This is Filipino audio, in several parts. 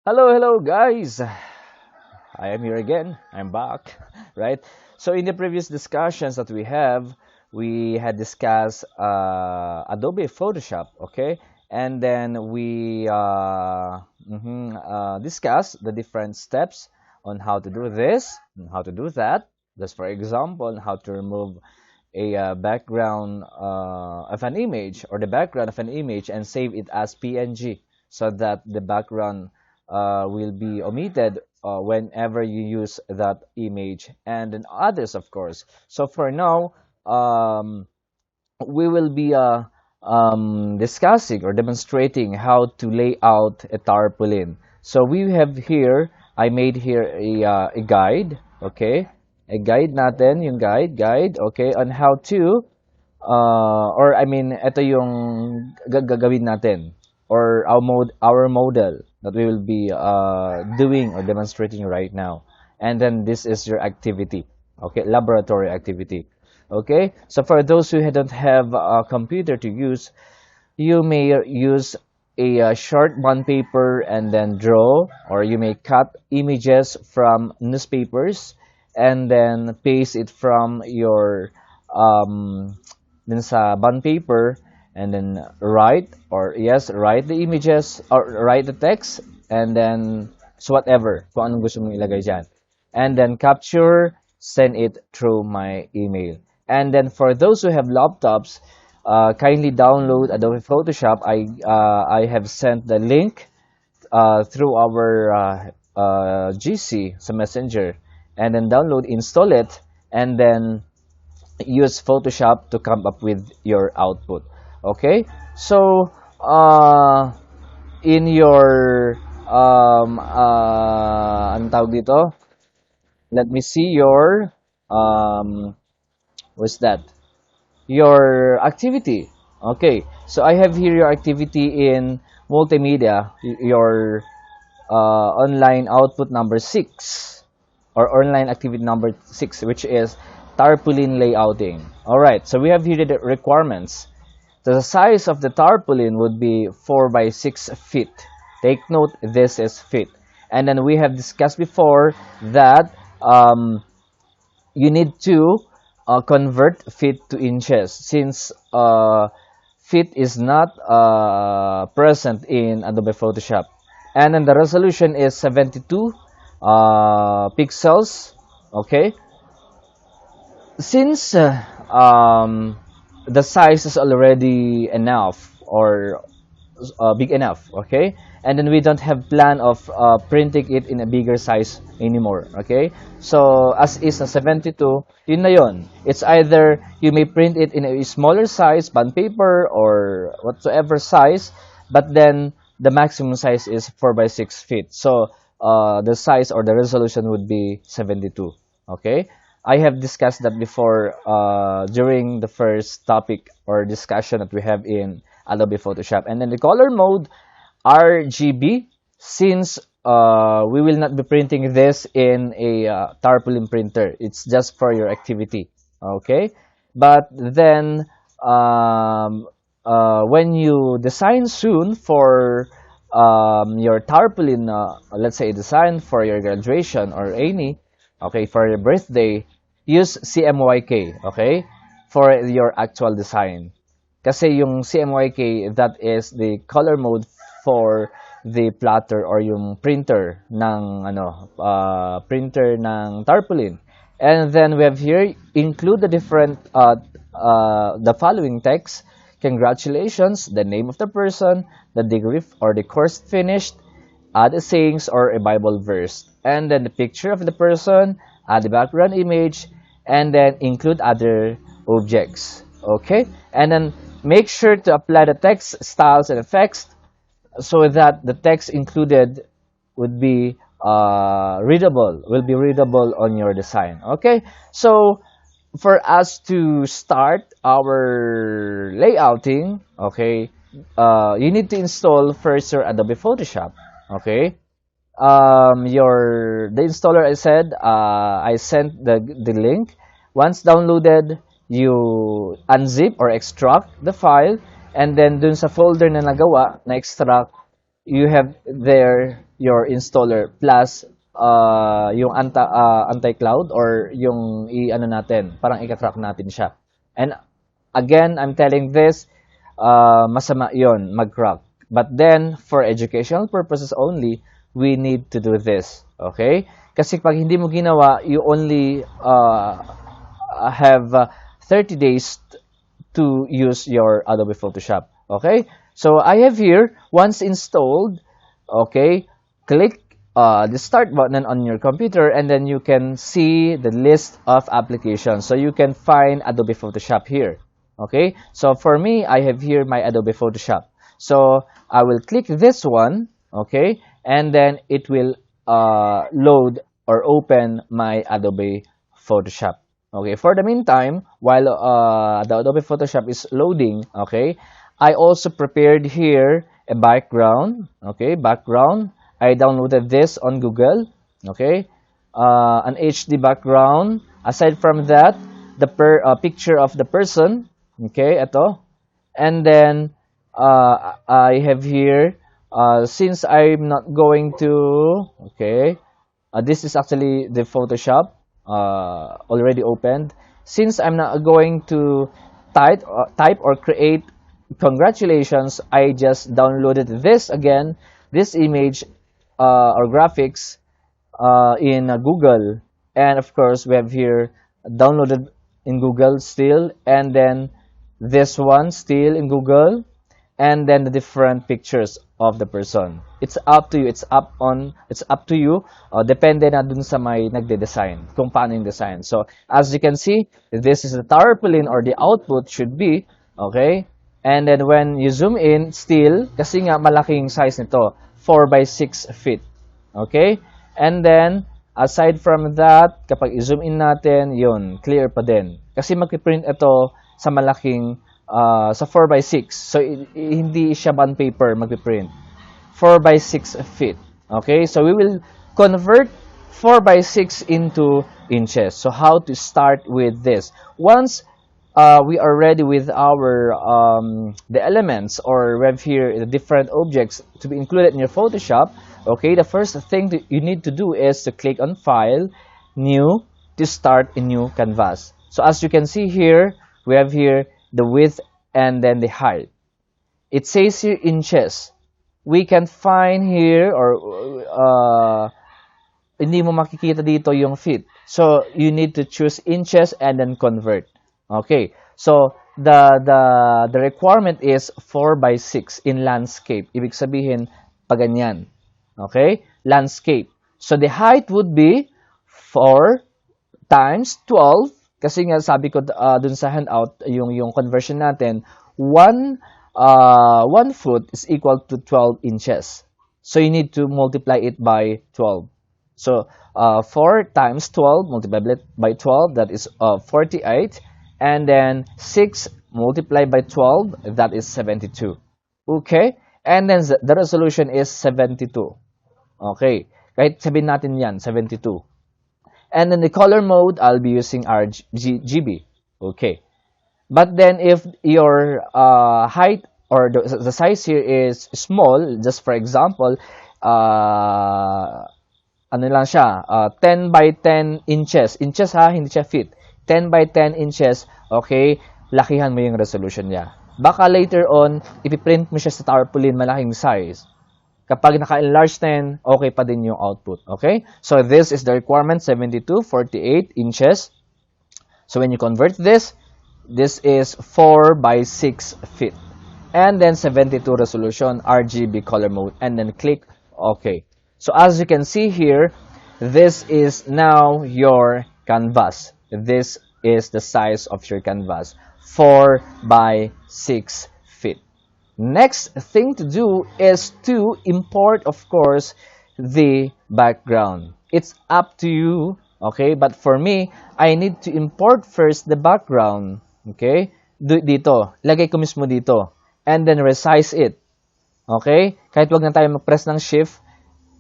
Hello, guys. I am here again. I'm back, right? So in the previous discussions that we had discussed Adobe Photoshop, okay, and then we discussed the different steps on how to do this and how to do that. Just for example, how to remove a background of an image or the background of an image and save it as PNG so that the background will be omitted whenever you use that image, and then others, of course. So for now, um, we will be discussing or demonstrating how to lay out a tarpaulin. So we have here, I made here a guide, okay? A guide natin, yung guide, okay, on how to, or I mean, ito yung gagawin natin, or our model that we will be doing or demonstrating right now. And then this is your activity, okay, laboratory activity. Okay, so for those who don't have a computer to use, you may use a short bond paper and then draw, or you may cut images from newspapers and then paste it from your dun sa bond paper, and then write the images or write the text, and then so whatever kung anong gusto mong ilagay dyan, and then capture, send it through my email. And then for those who have laptops, kindly download Adobe Photoshop. I have sent the link through our GC, so Messenger, and then download, install it, and then use Photoshop to come up with your output. Okay, so in your anong tawag dito? Let me see your what's that? Your activity. Okay, so I have here your activity in multimedia, your online output number 6, or online activity number 6, which is tarpaulin layouting. All right, so we have here the requirements. The size of the tarpaulin would be 4 by 6 feet. Take note, this is feet. And then we have discussed before that you need to convert feet to inches, since feet is not present in Adobe Photoshop. And then the resolution is 72 pixels. Okay, since the size is already enough, or big enough, okay, and then we don't have plan of printing it in a bigger size anymore, okay, so as is a 72, yun na yun. It's either you may print it in a smaller size bond paper or whatsoever size, but then the maximum size is 4 by 6 feet, so the size or the resolution would be 72. Okay, I have discussed that before during the first topic or discussion that we have in Adobe Photoshop. And then the color mode, RGB, since we will not be printing this in a tarpaulin printer. It's just for your activity. Okay, but then when you design soon for your tarpaulin, let's say design for your graduation or any, okay, for your birthday, use CMYK, okay, for your actual design. Kasi yung CMYK, that is the color mode for the plotter or yung printer ng printer ng tarpaulin. And then we have here, include the different the following text: congratulations, the name of the person, the degree or the course finished, add a sayings or a Bible verse, and then the picture of the person, add the background image, and then include other objects. Okay, and then make sure to apply the text styles and effects so that the text included would be will be readable on your design. Okay, so for us to start our layouting, okay, you need to install first your Adobe Photoshop. Okay, the installer, I said, I sent the link. Once downloaded, you unzip or extract the file, and then dun sa folder na nagawa na extract, you have there your installer plus yung anti-cloud or yung i-ano natin, parang ika-track natin siya. And again, I'm telling this, masama yon mag-crack. But then, for educational purposes only, we need to do this. Okay? Kasi pag hindi mo ginawa, you only have 30 days to use your Adobe Photoshop. Okay? So, I have here, once installed, okay, click the start button on your computer and then you can see the list of applications. So, you can find Adobe Photoshop here. Okay? So, for me, I have here my Adobe Photoshop. So, I will click this one, okay, and then it will load or open my Adobe Photoshop. Okay, for the meantime, while the Adobe Photoshop is loading, okay, I also prepared here a background, okay, background. I downloaded this on Google, okay, an HD background. Aside from that, the picture of the person, okay, ito, and then I have here, since I'm not going to, okay, this is actually the Photoshop already opened. Since I'm not going to type or create congratulations, I just downloaded this again, this image or graphics in Google. And of course, we have here downloaded in Google still, and then this one still in Google, and then the different pictures of the person. It's up to you. It's up to you. Depende na dun sa may nagde-design, kung paano yung design. So, as you can see, this is the tarpaulin or the output should be, okay? And then when you zoom in, still, kasi nga malaking size nito, 4 by 6 feet. Okay? And then, aside from that, kapag i-zoom in natin, yun, clear pa din. Kasi magpiprint ito sa malaking sa 4 by 6. So, hindi siya bond paper magpiprint. 4 by 6 feet. Okay? So, we will convert 4 by 6 into inches. So, how to start with this? Once we are ready with our the elements, or we have here the different objects to be included in your Photoshop, okay, the first thing that you need to do is to click on File, New, to start a new canvas. So, as you can see here, we have here the width and then the height. It says here inches. We can find here, or hindi mo makikita dito yung feet. So, you need to choose inches and then convert. Okay. So, the requirement is 4 by 6 in landscape. Ibig sabihin, paganyan. Okay? Landscape. So, the height would be 4 times 12. Kasi nga sabi ko dun sa handout, yung conversion natin, 1 foot is equal to 12 inches. So, you need to multiply it by 12. So, 4 times 12 multiplied by 12, that is 48. And then 6 multiplied by 12, that is 72. Okay? And then the resolution is 72. Okay? Kahit sabihin natin yan, 72. And then the color mode, I'll be using RGB. Okay. But then if your height or the size here is small, just for example, ano lang siya, 10 by 10 inches. Inches ha, hindi siya feet. 10 by 10 inches, okay, lakihan mo yung resolution niya. Baka later on, ipiprint mo siya sa tarpaulin, malaking size. Kapag naka-enlarge na yan, okay pa din yung output. Okay? So, this is the requirement, 72, 48 inches. So, when you convert this is 4 by 6 feet. And then, 72 resolution, RGB color mode. And then, click OK. So, as you can see here, this is now your canvas. This is the size of your canvas. 4 by 6 feet. Next thing to do is to import, of course, the background. It's up to you, okay? But for me, I need to import first the background, okay? Dito, lagay ko mismo dito. And then resize it, okay? Kahit wag na tayo mag-press ng shift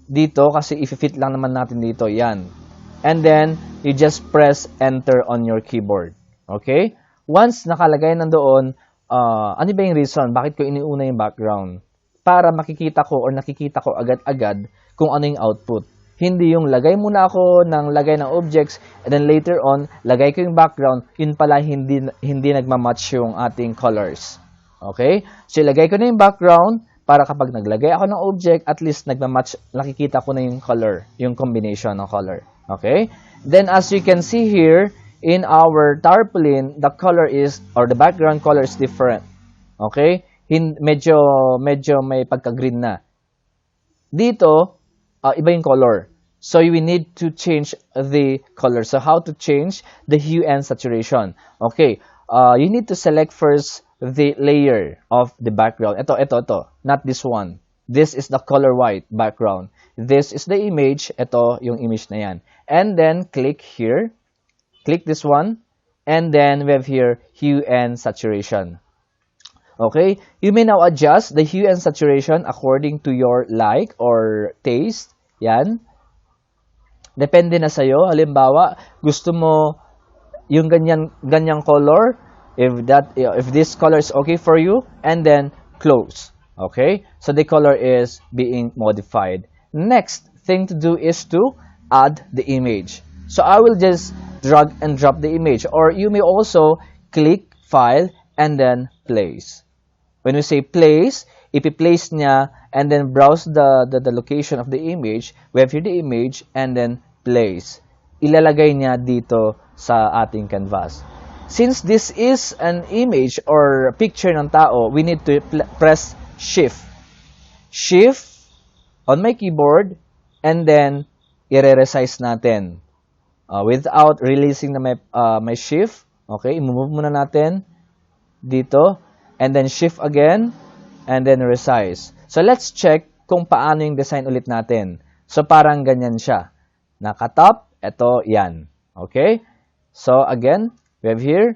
dito kasi i-fit lang naman natin dito, yan. And then, you just press enter on your keyboard, okay? Once nakalagay nandoon, ano ba yung reason? Bakit ko iniuna yung background? para makikita ko or nakikita ko agad-agad kung ano yung output. Hindi yung lagay muna ako ng lagay ng objects and then later on, lagay ko yung background, yun pala hindi nagmamatch yung ating colors. Okay? So, ilagay ko na yung background para kapag naglagay ako ng object, at least nagmamatch, nakikita ko na yung color, yung combination ng color. Okay? Then, as you can see here, in our tarpaulin, the color is, or the background color is different. Okay? Medyo may pagka-green na. Dito, iba yung color. So, we need to change the color. So, how to change the hue and saturation? Okay. You need to select first the layer of the background. Ito. Not this one. This is the color white background. This is the image. Ito yung image na yan. And then, click here. Click this one. And then, we have here, hue and saturation. Okay? You may now adjust the hue and saturation according to your like or taste. Yan. Depende na sa'yo. Halimbawa, gusto mo yung ganyang color, if this color is okay for you, and then close. Okay? So the color is being modified. Next thing to do is to add the image. So I will just drag and drop the image, or you may also click File and then Place. When we say place, ipi-place niya and then browse the location of the image. We have here the image and then place. Ilalagay niya dito sa ating canvas. Since this is an image or picture ng tao, we need to press Shift. Shift on my keyboard and then i-resize natin. Without releasing na my Shift. Okay, i-move muna natin dito. And then shift again, and then resize. So let's check kung paano yung design ulit natin. So parang ganyan siya. Naka-top, ito, yan. Okay? So again, we have here,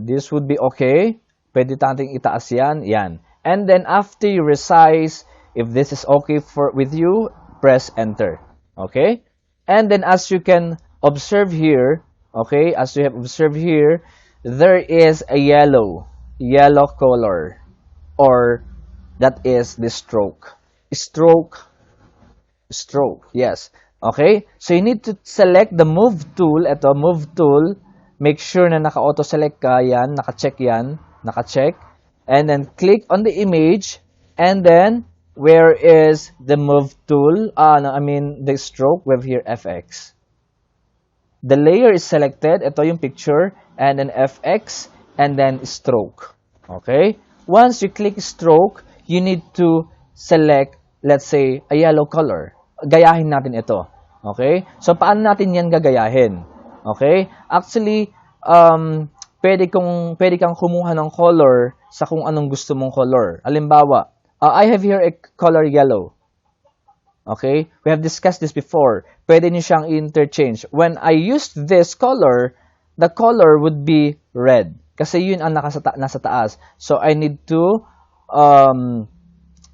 this would be okay. Pwede natin itaas yan, yan. And then after you resize, if this is okay with you, press enter. Okay? And then as you can observe here, okay, as you have observed here, there is a yellow color, or that is the stroke, yes. Okay, so you need to select the move tool. Ito, move tool, make sure na naka-auto select ka, yan, naka-check, and then click on the image, and then where is the move tool, the stroke, we have here FX. The layer is selected, ito yung picture, and then FX, and then stroke. Okay? Once you click stroke, you need to select, let's say, a yellow color. Gayahin natin ito. Okay? So, paano natin yan gagayahin? Okay? Actually, pwede kang kumuha ng color sa kung anong gusto mong color. Halimbawa, I have here a color yellow. Okay? We have discussed this before. Pwede niyo siyang interchange. When I used this color, the color would be red. Kasi yun ang nasa taas. So, I need to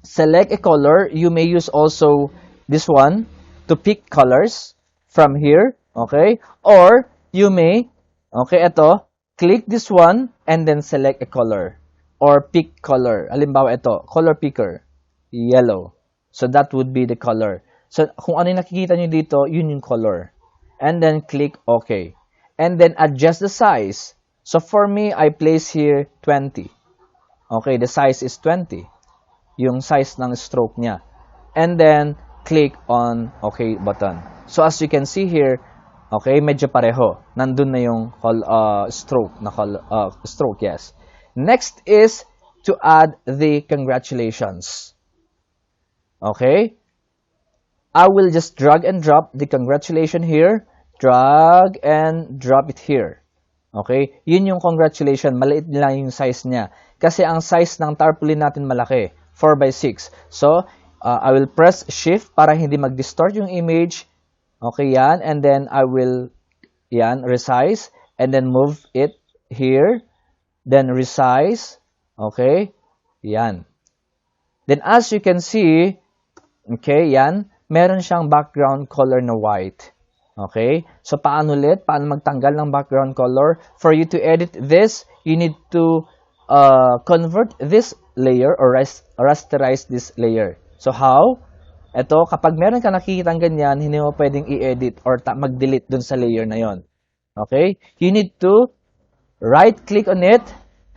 select a color. You may use also this one to pick colors from here. Okay? Or, you may, okay, ito, click this one and then select a color. Or pick color. Halimbawa ito, color picker. Yellow. So, that would be the color. So, kung ano yung nakikita nyo dito, yun yung color. And then, click OK. And then, adjust the size. So, for me, I place here 20. Okay, the size is 20. Yung size ng stroke niya. And then, click on OK button. So, as you can see here, okay, medyo pareho. Nandun na yung stroke. Stroke, yes. Next is to add the congratulations. Okay? I will just drag and drop the congratulation here. Drag and drop it here. Okay? Yun yung congratulation. Maliit lang yung size niya. Kasi ang size ng tarpaulin natin malaki. 4x6. So, I will press shift para hindi mag-distort yung image. Okay, yan. And then, I will, yan, resize. And then, move it here. Then, resize. Okay? Yan. Then, as you can see, okay, yan. Meron siyang background color na white. Okay? So, paano ulit? Paano magtanggal ng background color? For you to edit this, you need to convert this layer or rasterize this layer. So how? Ito, kapag meron ka nakikitang ganyan, hindi mo pwedeng i-edit or mag-delete dun sa layer na yon. Okay? You need to right-click on it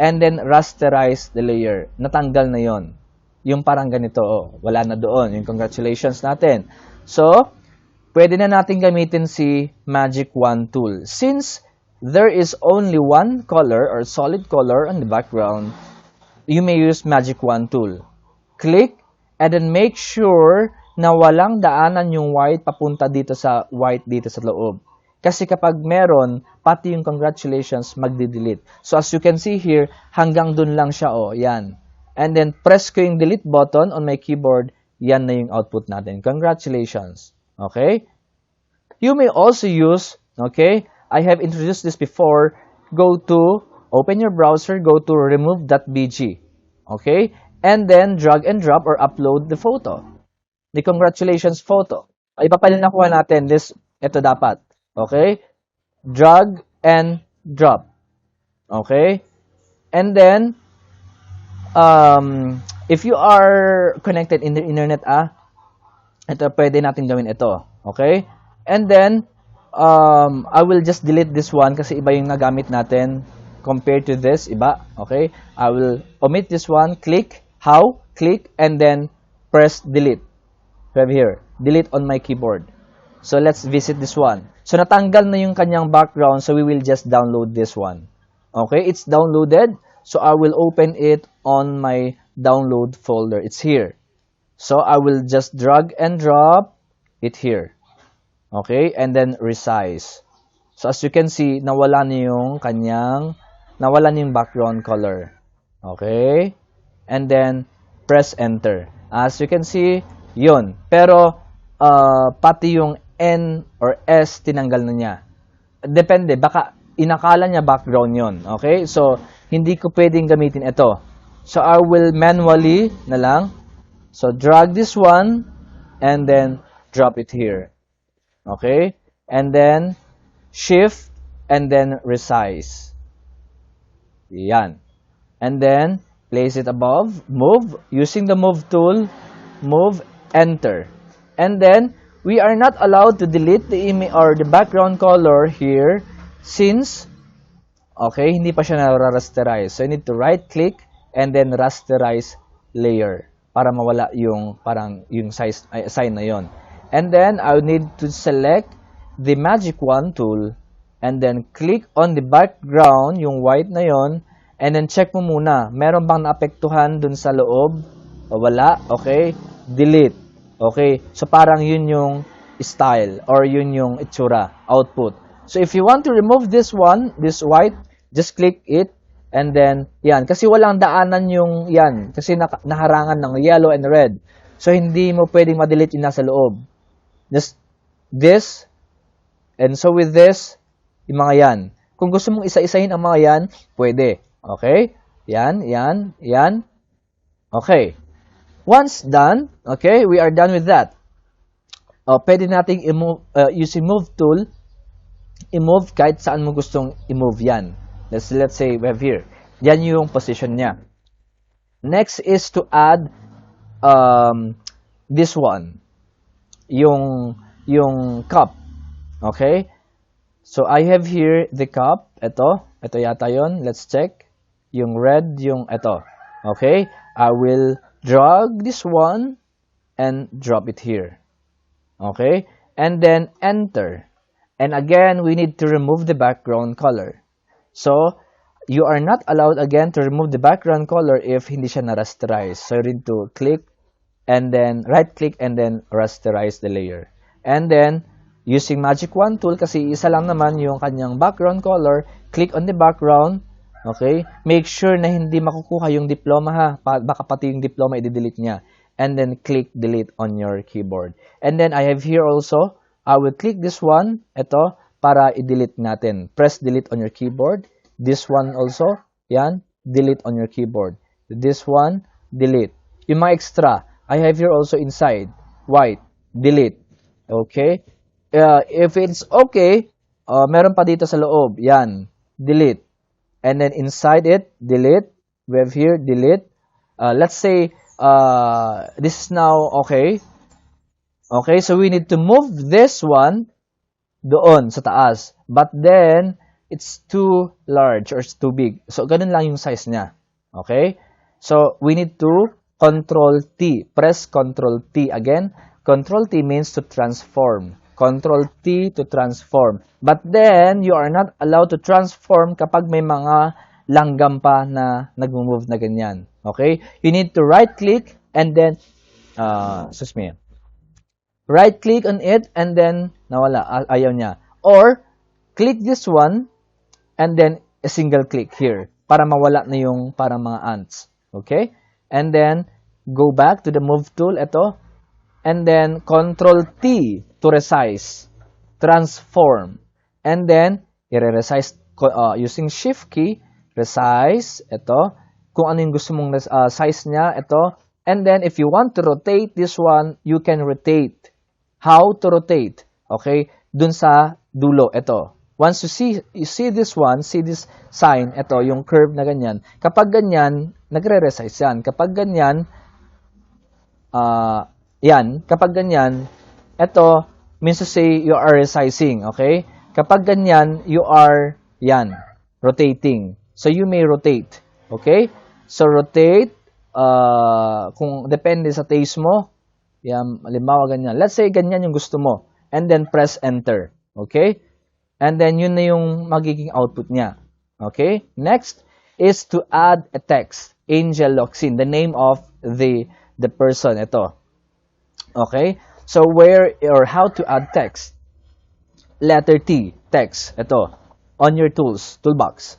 and then rasterize the layer. Natanggal na yon. Yung parang ganito, oh, wala na doon. Yung congratulations natin. So, pwede na natin gamitin si Magic Wand tool. Since there is only one color or solid color on the background, you may use Magic Wand tool. Click and then make sure na walang daanan yung white papunta dito sa white dito sa loob. Kasi kapag meron, pati yung congratulations magdi-delete. So as you can see here, hanggang dun lang siya, oh, yan. And then press ko yung delete button on my keyboard, yan na yung output natin. Congratulations. Okay? You may also use, okay, I have introduced this before, go to, open your browser, go to remove.bg. Okay? And then drag and drop or upload the photo. The congratulations photo. Ay, papalit na kuha natin. Ito dapat. Okay? Drag and drop. Okay? And then, if you are connected in the internet, ito, pwede natin gawin ito. Okay? And then, I will just delete this one kasi iba yung nagamit natin compared to this, iba. Okay? I will omit this one, click, how, click, and then press delete. Right here, delete on my keyboard. So let's visit this one. So natanggal na yung kanyang background, so we will just download this one. Okay, it's downloaded. So I will open it on my download folder. It's here. So I will just drag and drop it here. Okay, and then resize. So as you can see, nawala na yung background color. Okay, and then press enter. As you can see, yun. Pero, pati yung N or S, tinanggal na niya. Depende. Baka inakala niya background yun. Okay? So, hindi ko pwedeng gamitin ito. So, I will manually na lang. So, drag this one and then drop it here. Okay? And then, shift and then resize. Yan. And then, place it above. Move. Using the move tool, move, enter. And then, we are not allowed to delete the image or the background color here since, okay, hindi pa siya na-rasterize. So, you need to right-click and then rasterize layer para mawala yung parang yung sign na yon. And then, I need to select the Magic Wand tool and then click on the background, yung white na yon, and then check mo muna, meron bang naapektuhan dun sa loob? O wala? Okay? Delete. Okay? So, parang yun yung style or yun yung itsura, output. So, if you want to remove this one, this white, just click it and then, yan. Kasi walang daanan yung yan. Kasi naharangan ng yellow and red. So, hindi mo pwedeng ma-delete yung nasa loob. Just this. And so, with this, yung mga yan. Kung gusto mong isa-isahin ang mga yan, pwede. Okay? Yan, yan, yan. Okay. Once done, okay, we are done with that. Pwede nating i-move, using move tool, i-move kahit saan mo gustong i-move yan. Let's say we have here. Yan yung position niya. Next is to add this one. Yung cup. Okay? So, I have here the cup. Ito yata yon. Let's check. Yung red, yung ito. Okay? I will drag this one and drop it here. Okay? And then enter. And again, we need to remove the background color. So, you are not allowed again to remove the background color if hindi siya na-rasterize. So, you need to click and then right-click and then rasterize the layer. And then, using Magic Wand tool, kasi isa lang naman yung kanyang background color, click on the background. Okay? Make sure na hindi makukuha yung diploma ha. Baka pati yung diploma i-delete niya. And then click delete on your keyboard. And then I have here also, I will click this one, ito, para i-delete natin. Press delete on your keyboard. This one also, yan, delete on your keyboard. This one, delete. Yung mga extra, I have here also inside, white, delete. Okay? If it's okay, meron pa dito sa loob, yan, delete. And then inside it, delete. We have here, delete. Let's say this is now okay. Okay, so we need to move this one doon sa taas. But then, it's too large or it's too big. So, ganun lang yung size niya. Okay? So, we need to Control T. Press Control T again. Control T means to transform. Control T to transform. But then, you are not allowed to transform kapag may mga langgam pa na nag-move na ganyan. Okay? You need to right-click and then, excuse me, right-click on it and then nawala, ayaw niya. Or, click this one and then a single click here para mawala na yung parang mga ants. Okay? And then, go back to the move tool, ito. And then, Control T to resize. Transform. And then, i-resize using Shift key, resize, ito. Kung ano yung gusto mong size niya, ito. And then, if you want to rotate this one, you can rotate. How to rotate? Okay? Dun sa dulo, ito. Once you see this one, see this sign, ito, yung curve na ganyan. Kapag ganyan, nagre-resize yan. Kapag ganyan, kapag ganyan, ito, means to say you are resizing, okay? Kapag ganyan, you are, rotating. So, you may rotate, okay? So, rotate, kung depende sa taste mo, halimbawa ganyan. Let's say ganyan yung gusto mo. And then, press enter, okay? And then, yun na yung magiging output niya. Okay? Next is to add a text. Angel Locsin, the name of the person. Ito. Okay? So, where or how to add text? Letter T, text. Ito. On your tools, toolbox.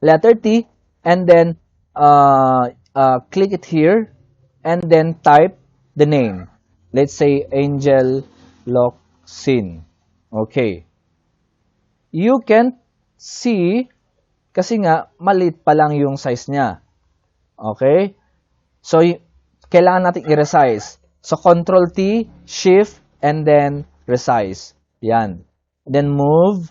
Letter T, and then, click it here, and then type the name. Let's say, Angel Locsin. Okay. You can see, kasi nga, maliit pa lang yung size niya. Okay? So, kailangan natin i-resize. So, Control T, Shift, and then resize. Yan. Then, move,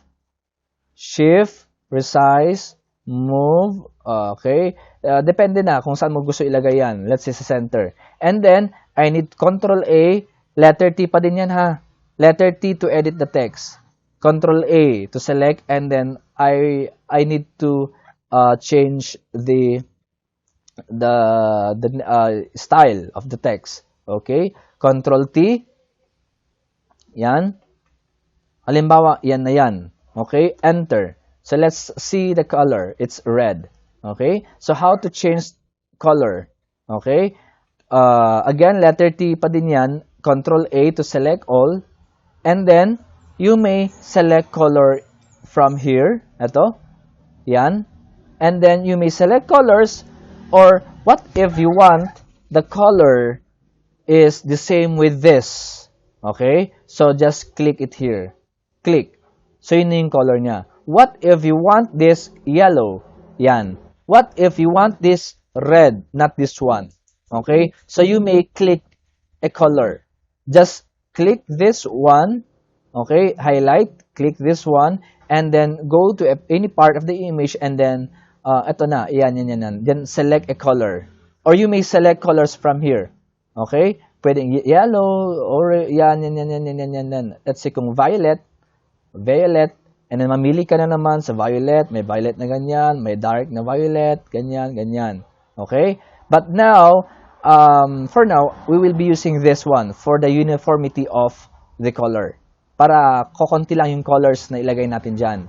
Shift, resize, move. Okay? Depende na kung saan mo gusto ilagay yan. Let's say sa center. And then, I need Control A, letter T pa din yan ha. Letter T to edit the text. Control A to select, and then I need to change the style of the text. Okay? Control T. Yan. Halimbawa, yan na yan. Okay? Enter. So let's see the color. It's red. Okay? So how to change color? Okay? Again, letter T pa din yan. Control A to select all, and then you may select color from here. Ito. Yan. And then you may select colors, or what if you want the color is the same with this. Okay? So just click it here. Click. So yun yung color niya. What if you want this yellow? Yan. What if you want this red, not this one? Okay? So you may click a color. Just click this one. Okay, highlight, click this one, and then go to any part of the image, and then, ito na, yan. Then select a color. Or you may select colors from here. Okay? Pwedeng yellow, or yan. Let's say kung violet, and then mamili ka na naman sa violet, may violet na ganyan, may dark na violet, ganyan. Okay? But now, for now, we will be using this one for the uniformity of the color. Para kokonti lang yung colors na ilagay natin dyan.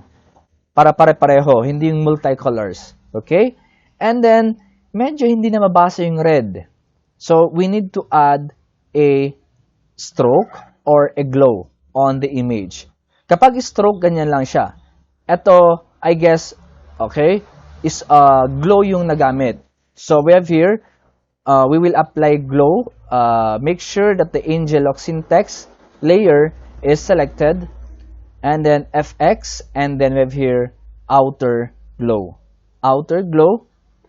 Para pare-pareho, hindi yung multicolors. Okay? And then, medyo hindi na mabasa yung red. So, we need to add a stroke or a glow on the image. Kapag stroke, ganyan lang siya. Ito, I guess, okay, is glow yung nagamit. So, we have here, we will apply glow. Make sure that the Angel Locsin text layer is selected, and then FX, and then we have here outer glow,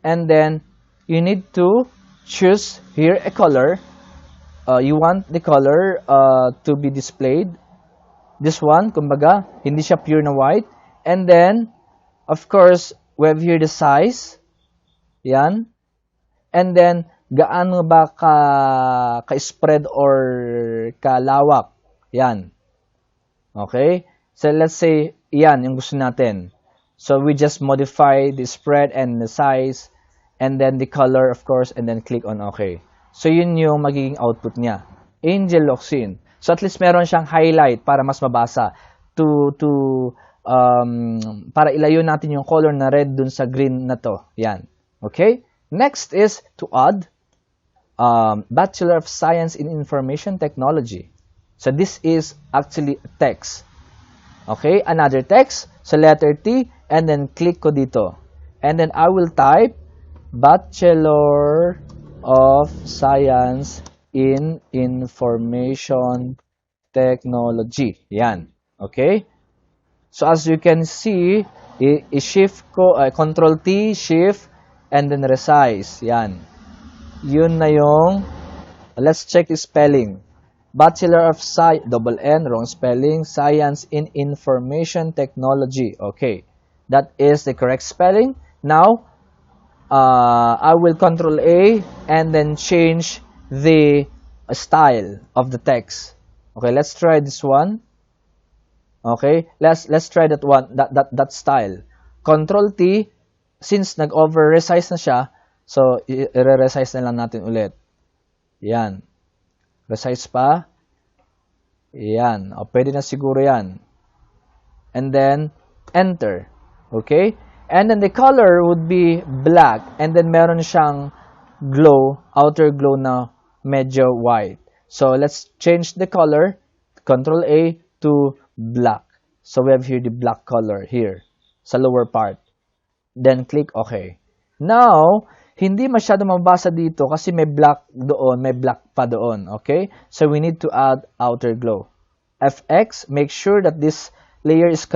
and then you need to choose here a color. You want the color to be displayed. This one, kumbaga, hindi siya pure na white. And then, of course, we have here the size. Yan. And then, gaano ba ka-spread or kalawak? Yan. Okay? So, let's say, yan yung gusto natin. So, we just modify the spread and the size, and then the color, of course, and then click on OK. So, yun yung magiging output niya. Angel locks in. So, at least meron siyang highlight para mas mabasa. Para ilayo natin yung color na red dun sa green na to. Yan. Okay? Next is to add Bachelor of Science in Information Technology. So, this is actually text. Okay? Another text. So, letter T, and then click ko dito. And then, I will type Bachelor of Science in Information Technology. Yan. Okay? So, as you can see, i-shift ko, Control T, Shift, and then resize. Yan. Yun na yung, let's check the spelling. Bachelor of Science, double N, wrong spelling, Science in Information Technology. Okay. That is the correct spelling. Now, I will Control A and then change the style of the text. Okay, let's try this one. Okay, let's try that one, that style. Control T, since nag-over resize na siya, so i-resize na lang natin ulit. Yan. Resize pa. Yan. O, pwede na siguro yan. And then, enter. Okay? And then the color would be black. And then meron siyang glow, outer glow na medyo white. So, let's change the color. Control A to black. So, we have here the black color here sa lower part. Then, click OK. Now, hindi masyado mabasa dito kasi may black doon, may black pa doon. Okay? So, we need to add outer glow. FX, make sure that this layer is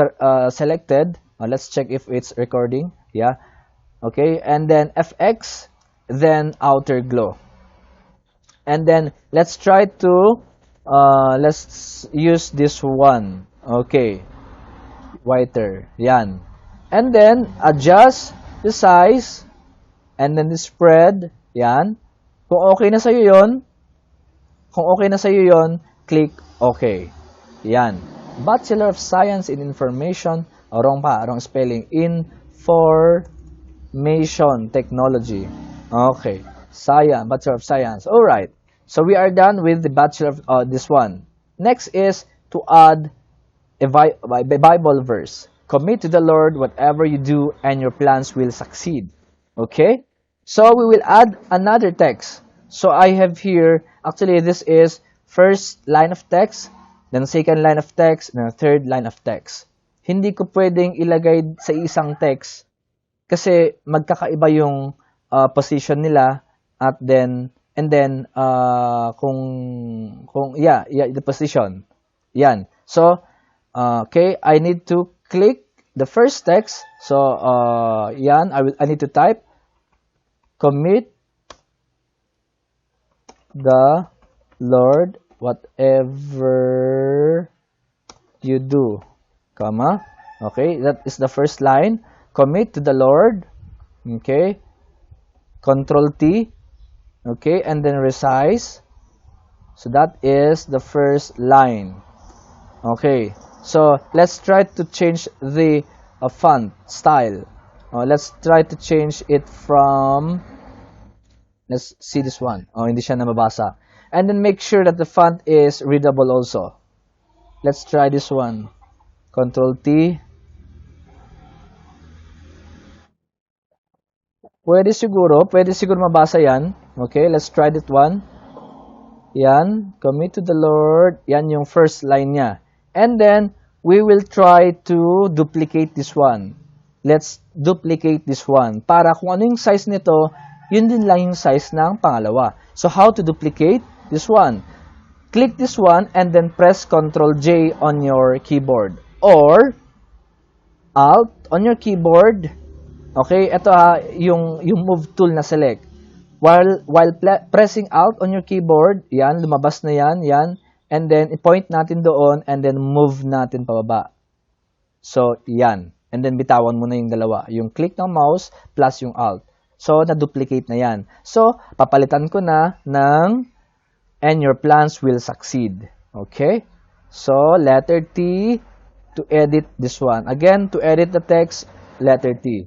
selected. Let's check if it's recording. Yeah. Okay. And then FX, then outer glow. And then, let's try to, let's use this one. Okay. Whiter. Yan. And then, adjust the size. And then the spread. Yan. Kung okay na sa'yo yun, click OK. Yan. Bachelor of Science in Information. Wrong spelling. Information Technology. Okay. Science. Bachelor of Science. Alright. So, we are done with the Bachelor of this one. Next is to add a Bible verse. Commit to the Lord whatever you do and your plans will succeed. Okay? So, we will add another text. So, I have here, actually, this is first line of text, then second line of text, then third line of text. Hindi ko pwedeng ilagay sa isang text kasi magkakaiba yung position nila at then, and then, the position. Yan. So, okay, I need to click the first text. So, yan, I need to type, commit the Lord whatever you do, comma. Okay, that is the first line. Commit to the Lord. Okay. Control T. Okay, and then resize. So that is the first line. Okay. So let's try to change the font style. Let's try to change it from, let's see this one. Hindi siya nababasa. And then make sure that the font is readable also. Let's try this one. Control T. Pwede siguro mabasa yan. Okay, let's try that one. Yan, commit to the Lord. Yan yung first line niya. And then, we will try to duplicate this one. Let's duplicate this one. Para kung ano yung size nito, yun din lang yung size ng pangalawa. So, how to duplicate this one? Click this one and then press Ctrl J on your keyboard. Or, Alt on your keyboard. Okay, ito yung move tool na select. While pressing Alt on your keyboard, yan, lumabas na yan, and then i-point natin doon, and then move natin pababa. So, yan. And then bitawan mo na yung dalawa. Yung click ng mouse plus yung Alt. So, na-duplicate na yan. So, papalitan ko na ng and your plans will succeed. Okay? So, letter T to edit this one. Again, to edit the text, letter T.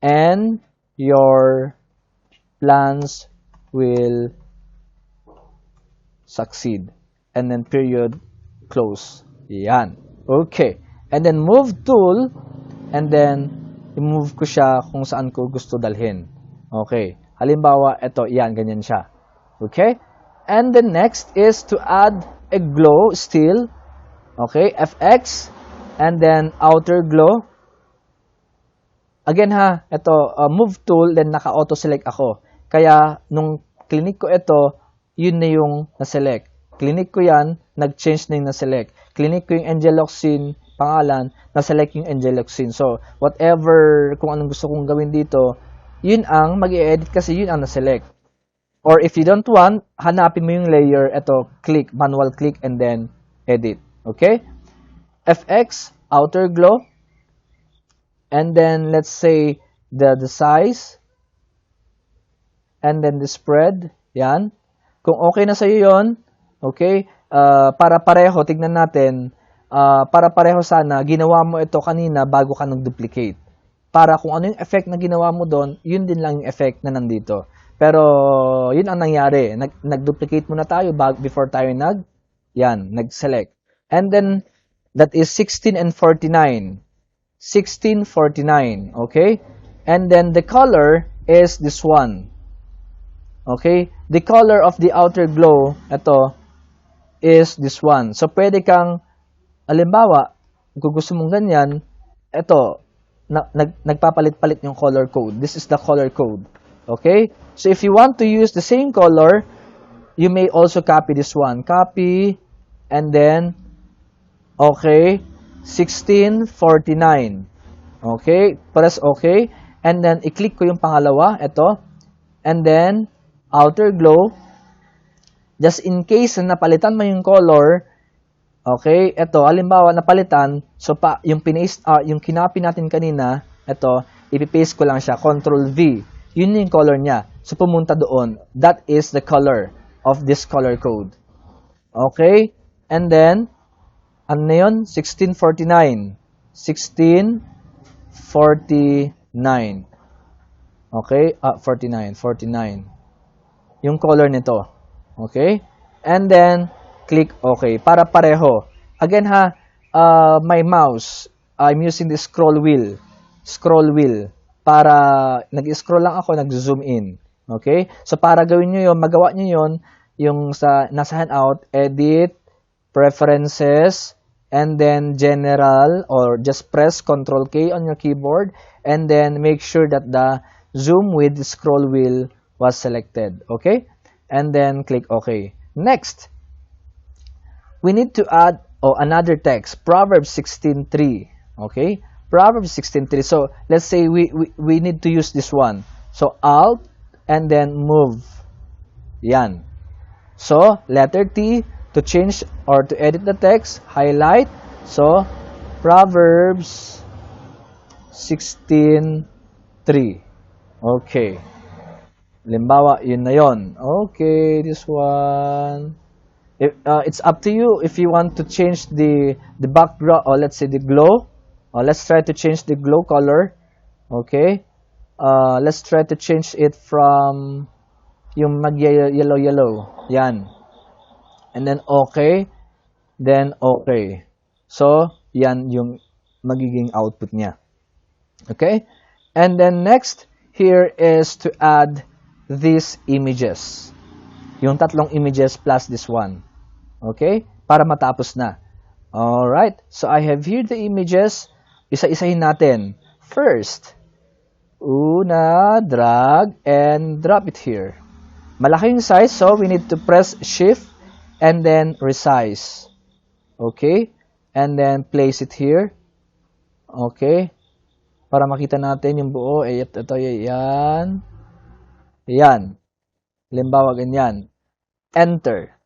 And your plans will succeed. And then period, close. Yan. Okay. And then move tool, and then i-move ko siya kung saan ko gusto dalhin. Okay. Halimbawa, ito, yan, ganyan siya. Okay? And the next is to add a glow still. Okay? FX. And then outer glow. Again ha, ito, move tool, then naka-auto select ako. Kaya, nung clinic ko ito, yun na yung na-select. Clinic ko yan, nag-change na yung na-select. Clinic ko yung Angeloxin pangalan, na-select yung Angeloxin. So, whatever, kung anong gusto kong gawin dito, yun ang mag-i-edit kasi yun ang na-select. Or if you don't want, hanapin mo yung layer, ito, click, manual click, and then edit. Okay? FX, outer glow. And then, let's say, the size. And then the spread. Yan. Kung okay na sa'yo yun, okay, para pareho, tignan natin, para pareho sana, ginawa mo ito kanina bago ka nag-duplicate. Para kung ano yung effect na ginawa mo doon, yun din lang yung effect na nandito. Pero, yun ang nangyari. Nag-duplicate muna tayo before tayo nag-select. And then, that is 16 and 49. 1649, okay? And then the color is this one. Okay? The color of the outer glow, ito, is this one. So, pwede kang, halimbawa, kung gusto mong ganyan, ito, nagpapalit-palit yung color code. This is the color code. Okay? So, if you want to use the same color, you may also copy this one. Copy, and then, okay, 1649. Okay? Press okay. And then, i-click ko yung pangalawa. Ito. And then, outer glow. Just in case na napalitan mo yung color. Okay? Ito. Halimbawa, napalitan. So, yung kinapi natin kanina, ito, ipipaste ko lang siya. Control V. Yun yung color niya. So, pumunta doon. That is the color of this color code. Okay? And then, ano na yun? 1649. 1649. Okay? 49. Yung color nito. Okay? And then, click OK. Para pareho. Again ha, my mouse, I'm using the scroll wheel. Scroll wheel. Para, nag-scroll lang ako, nag-zoom in. Okay? So, para gawin nyo yun, magawa nyo yun, yung nasa handout, edit, preferences, and then general, or just press Ctrl K on your keyboard, and then make sure that the zoom with the scroll wheel was selected. Okay? And then click OK. Next, we need to add another text, Proverbs 16:3. Okay? Proverbs 16:3. So, let's say we need to use this one. So, Alt, and then move. Yan. So, letter T, to change or to edit the text, highlight. So, Proverbs 16:3. Okay. Limbawa, yun na yun. Okay, this one. It's up to you if you want to change the background, or let's say the glow. Let's try to change the glow color. Okay. Let's try to change it from yung mag-yellow. Yan. And then, okay. Then, okay. So, yan yung magiging output niya. Okay? And then, next, here is to add these images. Yung tatlong images plus this one. Okay? Para matapos na. Alright. So, I have here the images. Isa-isahin natin. First, drag and drop it here. Malaki yung size, so we need to press Shift and then resize. Okay? And then place it here. Okay? Para makita natin yung buo. Ito, yan. Yan. Limbawa, ganyan. Enter.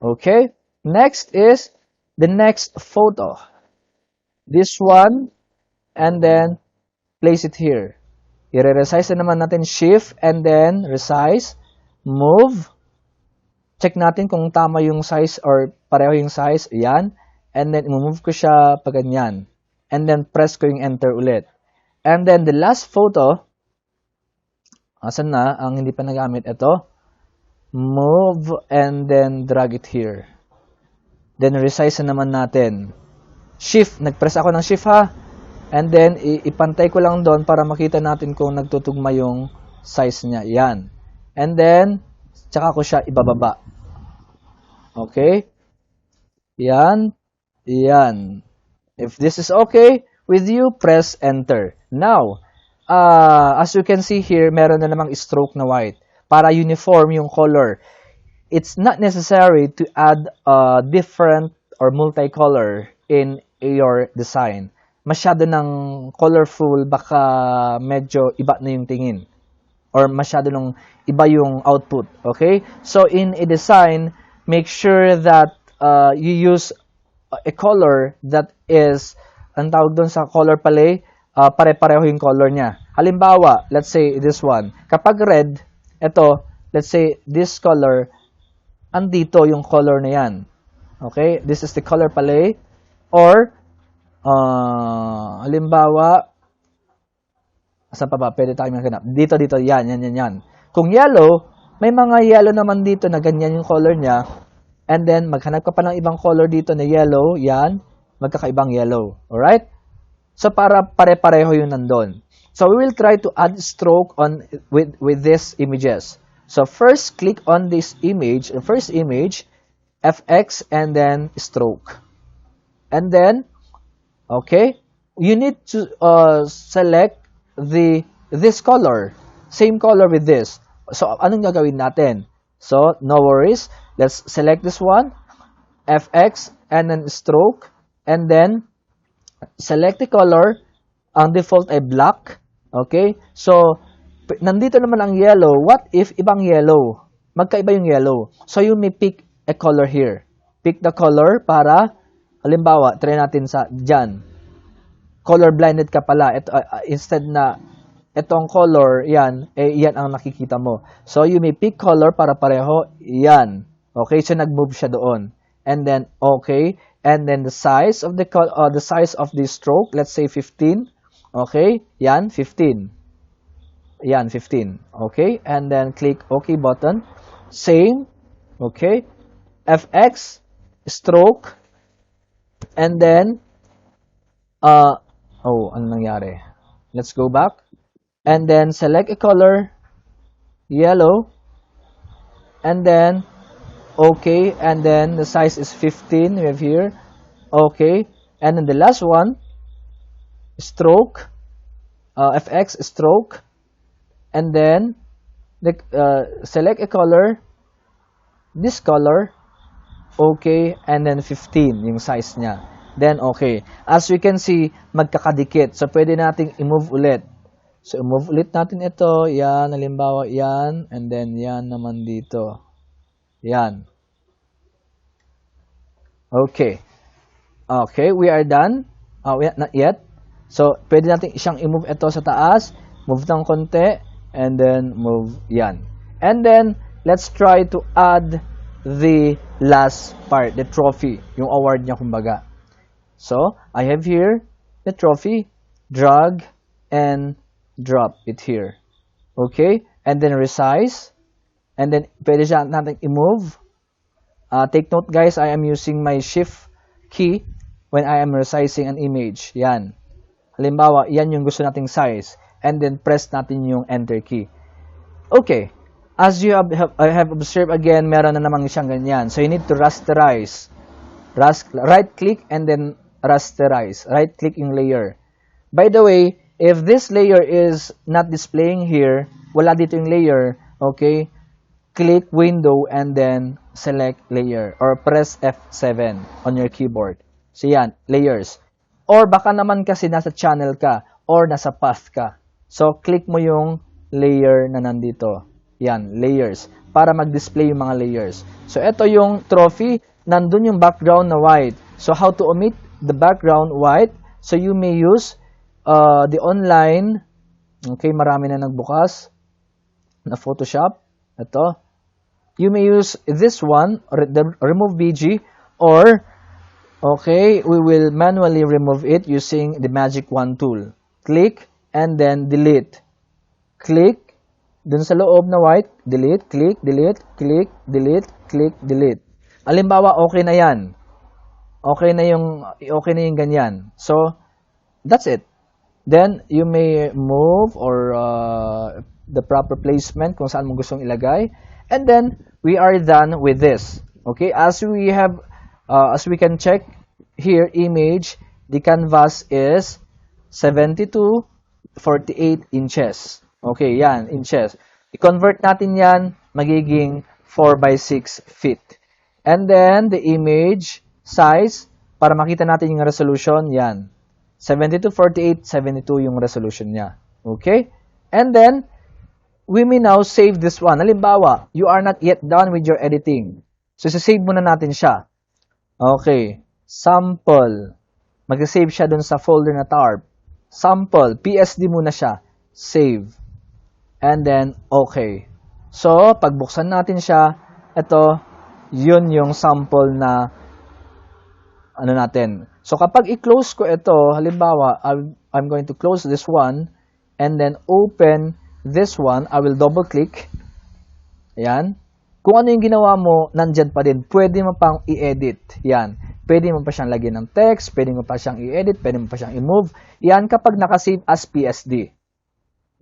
Okay? Next is the next photo. This one. And then place it here. I-resize na naman natin, shift, and then resize, move. Check natin kung tama yung size or pareho yung size. Yan. And then, i-move ko siya pa ganyan. And then, press ko yung enter ulit. And then, the last photo, asan na ang hindi pa nagamit? Ito. Move, and then, drag it here. Then, resize na naman natin. Shift. Nag-press ako ng shift ha. And then, ipantay ko lang doon para makita natin kung nagtutugma yung size niya. Yan. And then, tsaka ko siya ibababa. Okay? Yan. Yan. If this is okay with you, press enter. Now, as you can see here, meron na namang stroke na white para uniform yung color. It's not necessary to add different or multicolor in your design. Masyado ng colorful, baka medyo iba na yung tingin. Or masyado ng iba yung output. Okay? So, in a design, make sure that you use a color that is, ang tawag doon sa color palette, pare-pareho yung color niya. Halimbawa, let's say this one. Kapag red, ito, let's say this color, andito yung color na yan. Okay? This is the color palette. Or, halimbawa, saan pa ba? Pwede tayo maghanap. Dito, yan. Kung yellow, may mga yellow naman dito na ganyan yung color niya. And then, maghanap ka pa ng ibang color dito na yellow. Yan. Magkakaibang yellow. Alright? So, para pare-pareho yung nandun. So, we will try to add stroke on with these images. So, first, click on this image. The first image, FX, and then stroke. And then, okay, you need to select this color. Same color with this. So, anong gagawin natin? So, no worries. Let's select this one, FX, and then stroke. And then, select the color. Ang default ay black. Okay? So, nandito naman ang yellow. What if ibang yellow? Magkaiba yung yellow. So, you may pick a color here. Pick the color para, halimbawa, try natin sa dyan. Color blinded ka pala. Ito, instead na itong color, yan, yan ang nakikita mo. So, you may pick color para pareho. Yan. Okay? So, nag-move siya doon. And then, okay. And then, the size of the stroke, let's say 15. Okay? Yan, 15. Yan, 15. Okay? And then, click OK button. Same. Okay? FX, stroke. And then, ano nangyari? Let's go back. And then, select a color, yellow. And then, okay. And then, the size is 15. We have here. Okay. And then, the last one, stroke. FX, stroke. And then, select a color. This color. Okay. And then, 15. Yung size niya. Then, okay. As you can see, magkakadikit. So, pwede nating i-move ulit. So, i-move ulit natin ito. Yan. Halimbawa, yan. And then, yan naman dito. Yan. Okay. Okay. We are done. Not yet. So, pwede natin siyang i-move ito sa taas. Move ng konti. And then, move. Yan. And then, let's try to add the last part. The trophy. Yung award niya, kumbaga. So, I have here the trophy, drag, and drop it here. Okay? And then resize. And then, pwede siya natin i-move. Take note guys, I am using my shift key when I am resizing an image. Yan. Halimbawa, yan yung gusto nating size. And then, press natin yung enter key. Okay. As you have observed again, meron na namang siyang ganyan. So, you need to rasterize. Right-click and then rasterize. Right-click yung layer. By the way, if this layer is not displaying here, wala dito yung layer, okay, click window and then select layer or press F7 on your keyboard. So yan, layers. Or baka naman kasi nasa channel ka or nasa path ka. So click mo yung layer na nandito. Yan, layers. Para mag-display yung mga layers. So ito yung trophy. Nandun yung background na white. So how to omit the background white? So you may use the online Okay, marami na nagbukas na Photoshop. Ito. You may use this one, the remove BG, or okay, we will manually remove it using the magic wand tool. Click and then delete. Click dun sa loob na white, delete, click, delete, click, delete, click, delete. Halimbawa, okay na yan. Okay na yung ganyan. So, that's it. Then, you may move or the proper placement kung saan mo gustong ilagay. And then, we are done with this. Okay? As we can check here, image, the canvas is 72/48 inches. Okay, yan, inches. I-convert natin yan, magiging 4/6 feet. And then, the image size, para makita natin yung resolution, yan. 72/48, 72 yung resolution niya. Okay? And then, we may now save this one. Halimbawa, you are not yet done with your editing. So, save muna natin siya. Okay. Sample. Mag-save siya dun sa folder na tarp. Sample. PSD muna siya. Save. And then, okay. So, pagbuksan natin siya, ito, yun yung sample na ano natin. So, kapag i-close ko ito, halimbawa, I'm going to close this one, and then open this one, I will double-click. Ayan. Kung ano yung ginawa mo, nandyan pa din. Pwede mo pang i-edit. Yan. Pwede mo pa siyang lagyan ng text, pwede mo pa siyang i-edit, pwede mo pa siyang i-move. Yan kapag nakasave as PSD.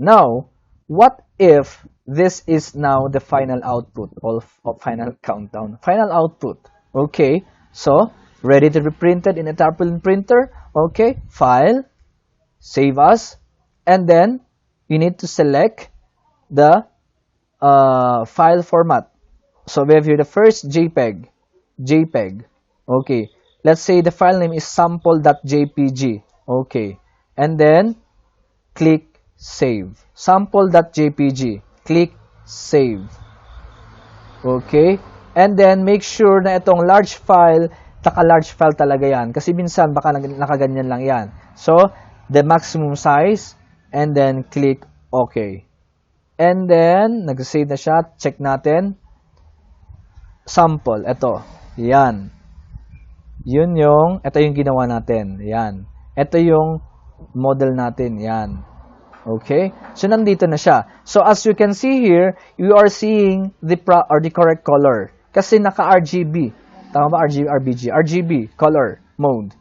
Now, what if this is now the final output of final countdown? Final output. Okay. So, ready to be printed in a Tarpaulin printer. Okay. File. Save as. And then, you need to select the file format. So, we have here the first JPEG. JPEG. Okay. Let's say the file name is sample.jpg. Okay. And then, click Save. Sample.jpg. Click Save. Okay. And then, make sure na itong large file, naka-large file talaga yan. Kasi minsan, baka nakaganyan lang yan. So, the maximum size, and then, click OK. And then, nag-save na siya. Check natin. Sample. Ito. Yan. Ito yung ginawa natin. Yan. Ito yung model natin. Yan. Okay? So, nandito na siya. So, as you can see here, you are seeing the correct color. Kasi naka-RGB. Tama ba? RGB. RGB. Color. Mode.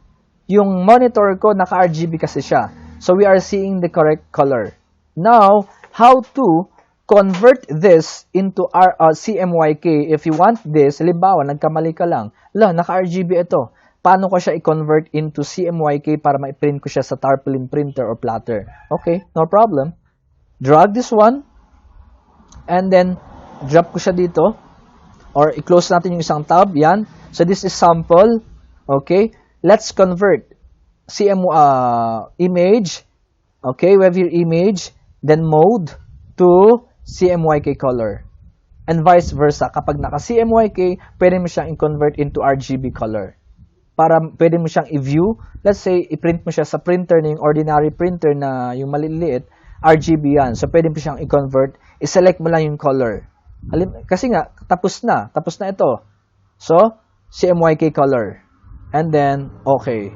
Yung monitor ko, naka-RGB kasi siya. So, we are seeing the correct color. Now, how to convert this into CMYK. If you want this, halimbawa, nagkamali ka lang. Naka-RGB ito. Paano ko siya i-convert into CMYK para ma-print ko siya sa Tarpaulin printer or plotter? Okay, no problem. Drag this one. And then, drop ko siya dito. Or i-close natin yung isang tab. Yan. So, this is sample. Okay. Let's convert image. Okay, we have here image. Then mode to CMYK color. And vice versa. Kapag naka-CMYK, pwede mo siyang i-convert into RGB color. Para pwede mo siyang i-view. Let's say, i-print mo siya sa printer na yung ordinary printer na yung maliliit. RGB yan. So, pwede mo siyang i-convert. I-select mo lang yung color. Kasi nga, tapos na. Tapos na ito. So, CMYK color. And then, okay.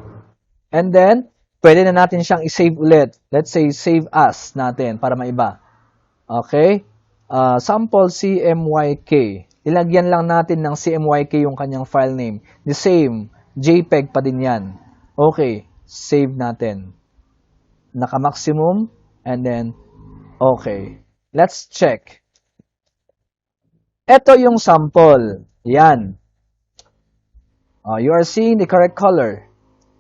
And then, pwede na natin siyang i-save ulit. Let's say, save as natin para maiba. Okay? Sample CMYK. Ilagyan lang natin ng CMYK yung kanyang file name. The same. JPEG pa din yan. Okay. Save natin. Naka-maximum. And then, okay. Let's check. Ito yung sample. Yan. You are seeing the correct color.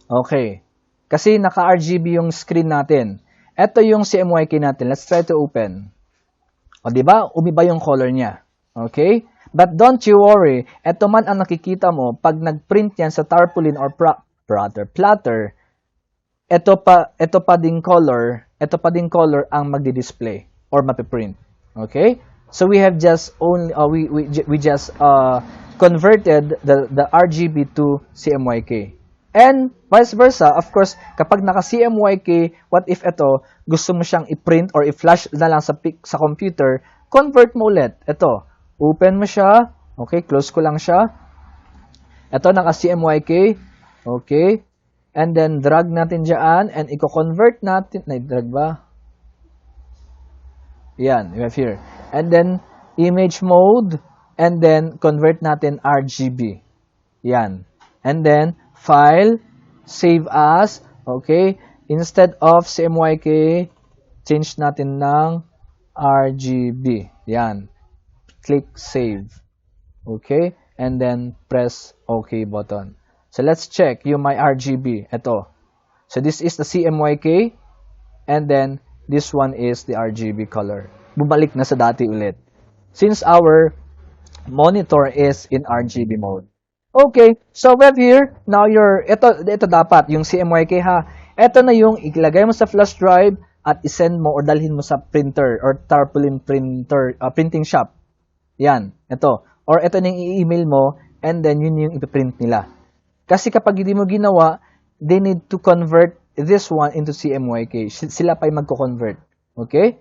Okay. Kasi naka-RGB yung screen natin. Ito yung CMYK natin. Let's try to open. O, diba? Umiba yung color niya. Okay? But don't you worry. Ito man ang nakikita mo pag nag-print yan sa Tarpaulin or plotter. Ito pa ding color ang magdi-display or mapiprint. Okay? So we have just only we just converted the RGB to CMYK. And vice versa, of course, kapag naka CMYK, what if ito, gusto mo siyang i-print or i-flash na lang sa computer, convert mo ulit. Ito, open mo siya, okay, close ko lang siya. Ito, naka CMYK, okay, and then drag natin dyan, and i-convert natin, drag ba? Yan, you have here. And then, image mode, and then, convert natin RGB. Yan. And then, file, save as, okay, instead of CMYK, change natin ng RGB. Yan. Click save. Okay, and then press OK button. So, let's check yung my RGB. Ito. So, this is the CMYK, and then, this one is the RGB color. Bumalik na sa dati ulit. Since our monitor is in RGB mode. Okay, so we have here, now ito dapat, yung CMYK ha. Ito na yung ilagay mo sa flash drive at isend mo or dalhin mo sa printer or Tarpaulin printer, printing shop. Yan, ito. Or ito na yung i-email mo and then yun yung ipiprint nila. Kasi kapag hindi mo ginawa, they need to convert this one into CMYK. Sila pa yung magko-convert. Okay?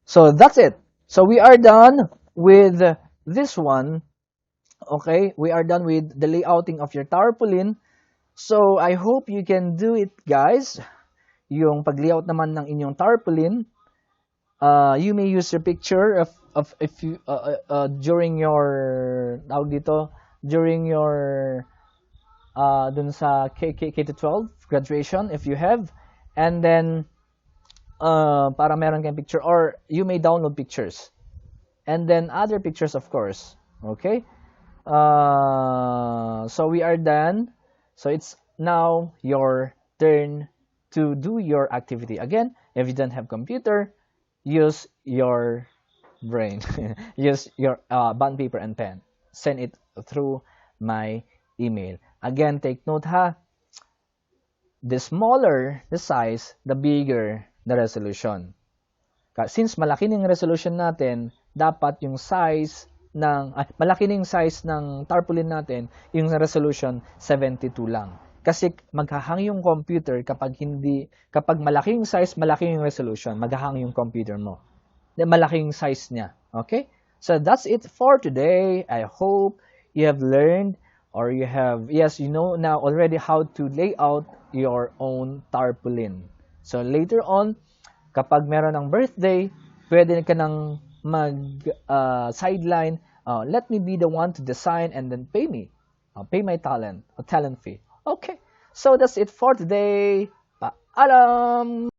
So, that's it. So, we are done with this one. Okay? We are done with the layouting of your Tarpaulin. So, I hope you can do it, guys. Yung pag-layout naman ng inyong Tarpaulin. You may use your picture of if you during your during your dun sa K to 12 graduation if you have, and then para meron kayong picture, or you may download pictures and then other pictures, of course. Okay, so we are done. So it's now your turn to do your activity. Again, if you don't have computer, use your brain. Use your bond paper and pen. Send it through my email. Again, take note ha. The smaller the size, the bigger the resolution. Since malaki ng resolution natin, dapat yung size ng malaki ng size ng Tarpaulin natin, yung resolution 72 lang. Kasi maghahang yung computer kapag malaki yung size, malaki yung resolution, maghahang yung computer mo. Malaki yung size niya. Okay? So that's it for today. I hope you have learned or you know now already how to lay out your own Tarpaulin. So later on, kapag meron ng birthday, pwede ka nang sideline, let me be the one to design and then pay me. Pay my talent fee. Okay, so that's it for today. Paalam!